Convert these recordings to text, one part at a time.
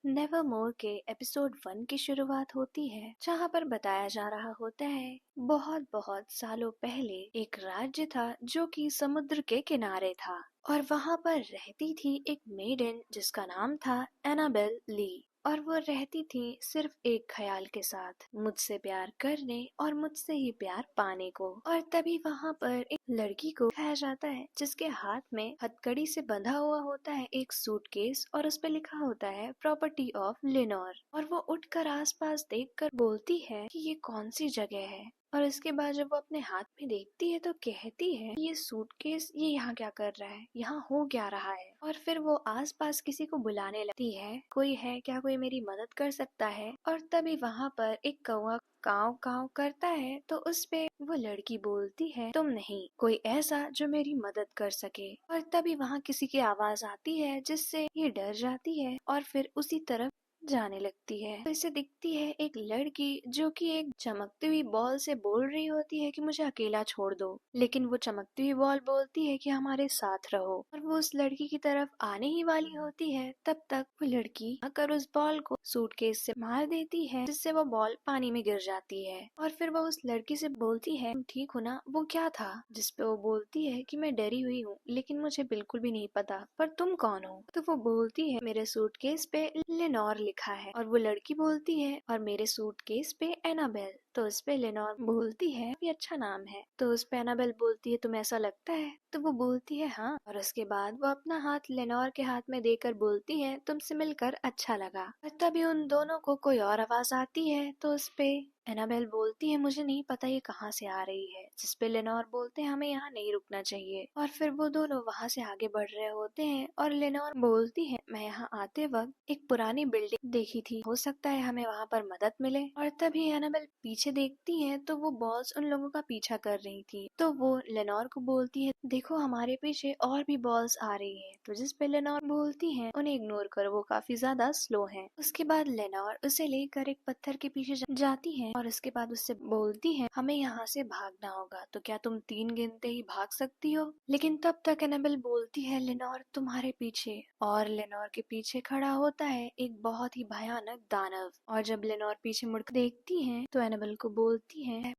Nevermore के episode 1 की शुरुआत होती है, जहाँ पर बताया जा रहा होता है बहुत बहुत सालों पहले एक राज्य था जो कि समुद्र के किनारे था और वहाँ पर रहती थी एक मेडन जिसका नाम था एनाबेल ली। और वो रहती थी सिर्फ एक ख्याल के साथ, मुझसे प्यार करने और मुझसे ही प्यार पाने को। और तभी वहाँ पर एक लड़की को दिखाया जाता है जिसके हाथ में हथकड़ी से बंधा हुआ होता है एक सूटकेस और उस पर लिखा होता है प्रॉपर्टी ऑफ लेनोर। और वो उठकर आसपास देखकर बोलती है कि ये कौन सी जगह है। और इसके बाद जब वो अपने हाथ में देखती है तो कहती है ये सूटकेस ये यहाँ क्या कर रहा है, यहाँ हो क्या रहा है। और फिर वो आसपास किसी को बुलाने लगती है, कोई है क्या, कोई मेरी मदद कर सकता है। और तभी वहाँ पर एक कौवा काव काव करता है तो उस पे वो लड़की बोलती है तुम नहीं, कोई ऐसा जो मेरी मदद कर सके। और तभी वहाँ किसी की आवाज आती है जिससे ये डर जाती है और फिर उसी तरफ जाने लगती है। तो इसे दिखती है एक लड़की जो कि एक चमकती हुई बॉल से बोल रही होती है कि मुझे अकेला छोड़ दो, लेकिन वो चमकती हुई बॉल बोलती है कि हमारे साथ रहो। और वो उस लड़की की तरफ आने ही वाली होती है, तब तक वो लड़की आकर उस बॉल को सूटकेस से मार देती है जिससे वो बॉल पानी में गिर जाती है। और फिर वो उस लड़की से बोलती है तुम ठीक हो ना। वो क्या था जिसपे वो बोलती है कि मैं डरी हुई हूँ लेकिन मुझे बिल्कुल भी नहीं पता, पर तुम कौन हो। तो वो बोलती है मेरे सूटकेस पे लेनोर लिखा है। और वो लड़की बोलती है और मेरे सूटकेस पे एनाबेल। तो उस पे लेनोर बोलती है ये अच्छा नाम है। तो उस पे एनाबेल बोलती है तुम्हें ऐसा लगता है। तो वो बोलती है हाँ। और उसके बाद वो अपना हाथ लेनोर के हाथ में देकर बोलती है तुमसे मिलकर अच्छा लगा। और तभी उन दोनों को कोई और आवाज आती है तो उस पे एनाबेल बोलती है मुझे नहीं पता ये कहाँ से आ रही है, जिसपे लेनोर बोलते हैं हमें यहाँ नहीं रुकना चाहिए। और फिर वो दोनों वहाँ से आगे बढ़ रहे होते हैं और लेनोर बोलती है मैं यहाँ आते वक्त एक पुरानी बिल्डिंग देखी थी, हो सकता है हमें वहाँ पर मदद मिले। और तभी एनाबेल पीछे देखती है तो वो बॉल्स उन लोगों का पीछा कर रही थी। तो वो लेनोर को बोलती है देखो हमारे पीछे और भी बॉल्स आ रही है। तो जिस पे लेनोर बोलती है उन्हें इग्नोर करो, वो काफी ज्यादा स्लो है। उसके बाद लेनोर उसे लेकर एक पत्थर के पीछे जाती है और उसके बाद उससे बोलती है हमें यहाँ से भागना होगा, तो क्या तुम 3 गिनते ही भाग सकती हो। लेकिन तब तक एनाबेल बोलती है लेनोर तुम्हारे पीछे। और लेनोर के पीछे खड़ा होता है एक बहुत ही भयानक दानव। और जब लेनोर पीछे मुड़ देखती है तो एनाबेल को बोलती है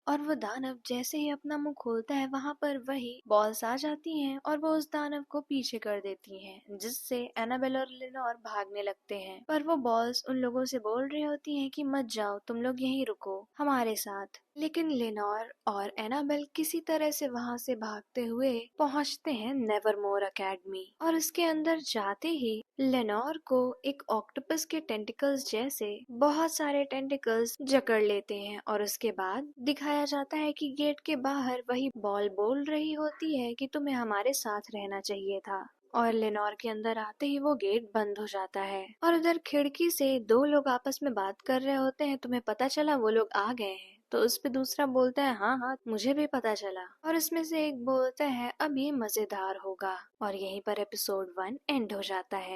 और वो दानव जैसे ही अपना मुंह खोलता है वहां पर वही बॉल्स आ जाती हैं और वो उस दानव को पीछे कर देती हैं, जिससे एनाबेल और लेनोर भागने लगते हैं। पर वो बॉल्स उन लोगों से बोल रही होती हैं कि मत जाओ, तुम लोग यहीं रुको हमारे साथ। लेकिन लेनोर और एनाबेल किसी तरह से वहां से भागते हुए पहुंचते हैं नेवरमोर एकेडमी। और उसके अंदर जाते ही लेनोर को एक ऑक्टोपस के टेंटिकल्स जैसे बहुत सारे टेंटिकल्स जकड़ लेते हैं। और उसके बाद दिखाया जाता है कि गेट के बाहर वही बॉल बोल रही होती है कि तुम्हें हमारे साथ रहना चाहिए था। और लेनोर के अंदर आते ही वो गेट बंद हो जाता है। और उधर खिड़की से 2 लोग आपस में बात कर रहे होते हैं, तुम्हें पता चला वो लोग आ गए हैं। तो उस पे दूसरा बोलता है हाँ हाँ मुझे भी पता चला। और उसमें से एक बोलता है अब ये मजेदार होगा। और यहीं पर एपिसोड 1 एंड हो जाता है।